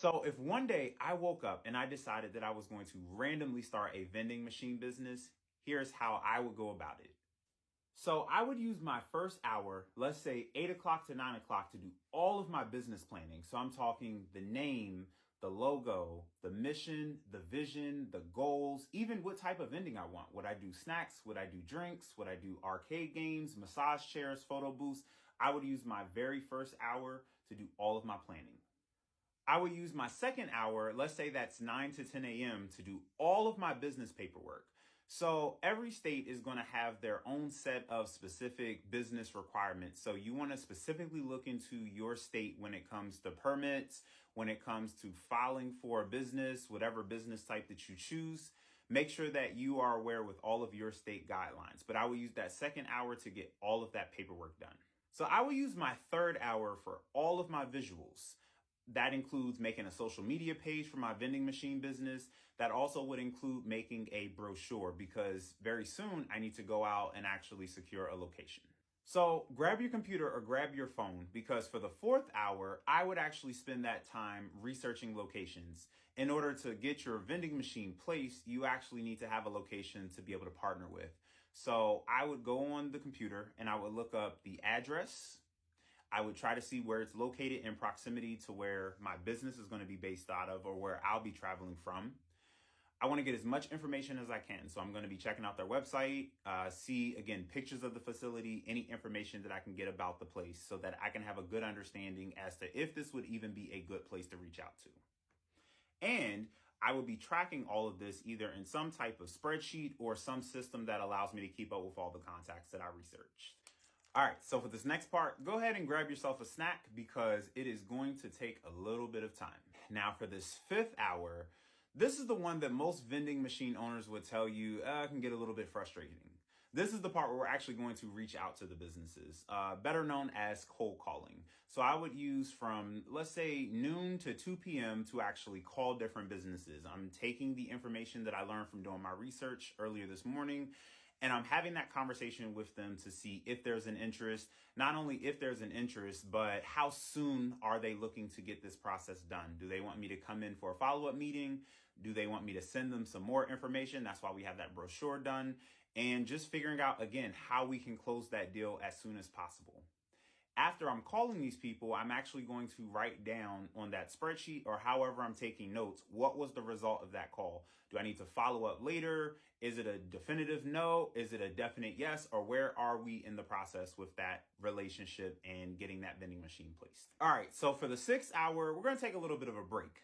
So if one day I woke up and I decided that I was going to randomly start a vending machine business, here's how I would go about it. So I would use my first hour, let's say 8 o'clock to 9 o'clock, to do all of my business planning. So I'm talking the name, the logo, the mission, the vision, the goals, even what type of vending I want. Would I do snacks? Would I do drinks? Would I do arcade games, massage chairs, photo booths? I would use my very first hour to do all of my planning. I would use my second hour, let's say that's 9 to 10 a.m., to do all of my business paperwork. So every state is going to have their own set of specific business requirements. So you want to specifically look into your state when it comes to permits, when it comes to filing for a business, whatever business type that you choose. Make sure that you are aware with all of your state guidelines. But I will use that second hour to get all of that paperwork done. So I will use my third hour for all of my visuals. That includes making a social media page for my vending machine business. That also would include making a brochure, because very soon I need to go out and actually secure a location. So grab your computer or grab your phone, because for the fourth hour, I would actually spend that time researching locations. In order to get your vending machine placed, you actually need to have a location to be able to partner with. So I would go on the computer and I would look up the address. I would try to see where it's located in proximity to where my business is going to be based out of, or where I'll be traveling from. I want to get as much information as I can. So I'm going to be checking out their website, see, again, pictures of the facility, any information that I can get about the place, so that I can have a good understanding as to if this would even be a good place to reach out to. And I will be tracking all of this either in some type of spreadsheet or some system that allows me to keep up with all the contacts that I researched. All right, so for this next part, go ahead and grab yourself a snack, because it is going to take a little bit of time. Now for this fifth hour, this is the one that most vending machine owners would tell you can get a little bit frustrating. This is the part where we're actually going to reach out to the businesses, better known as cold calling. So I would use from, let's say, noon to 2 p.m. to actually call different businesses. I'm taking the information that I learned from doing my research earlier this morning, and I'm having that conversation with them to see if there's an interest. Not only if there's an interest, but how soon are they looking to get this process done? Do they want me to come in for a follow-up meeting? Do they want me to send them some more information? That's why we have that brochure done. And just figuring out, again, how we can close that deal as soon as possible. After I'm calling these people, I'm actually going to write down on that spreadsheet, or however I'm taking notes, what was the result of that call? Do I need to follow up later? Is it a definitive no? Is it a definite yes? Or where are we in the process with that relationship and getting that vending machine placed? All right, so for the 6th hour, we're going to take a little bit of a break.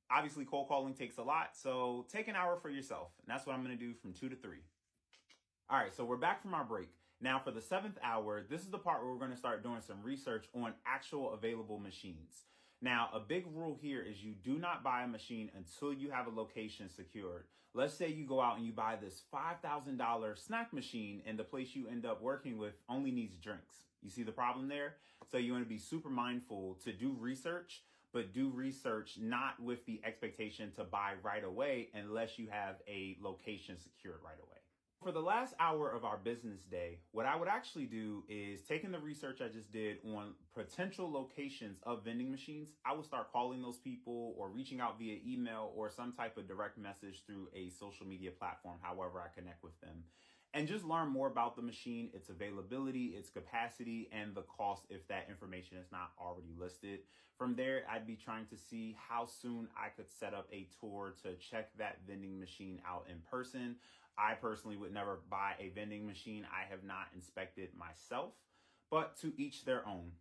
Obviously, cold calling takes a lot, so take an hour for yourself. And that's what I'm going to do from 2 to 3. All right, so we're back from our break. Now for the 7th hour, this is the part where we're going to start doing some research on actual available machines. Now, a big rule here is you do not buy a machine until you have a location secured. Let's say you go out and you buy this $5,000 snack machine, and the place you end up working with only needs drinks. You see the problem there? So you want to be super mindful to do research, but do research not with the expectation to buy right away unless you have a location secured right away. For the last hour of our business day, what I would actually do is, taking the research I just did on potential locations of vending machines, I would start calling those people or reaching out via email or some type of direct message through a social media platform, however I connect with them, and just learn more about the machine, its availability, its capacity, and the cost if that information is not already listed. From there, I'd be trying to see how soon I could set up a tour to check that vending machine out in person. I personally would never buy a vending machine I have not inspected myself, but to each their own.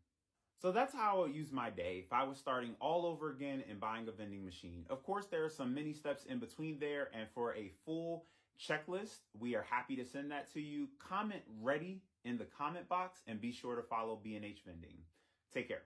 So that's how I would use my day if I was starting all over again and buying a vending machine. Of course, there are some mini steps in between there, and for a full checklist, we are happy to send that to you. Comment ready in the comment box, and be sure to follow B&H Vending. Take care.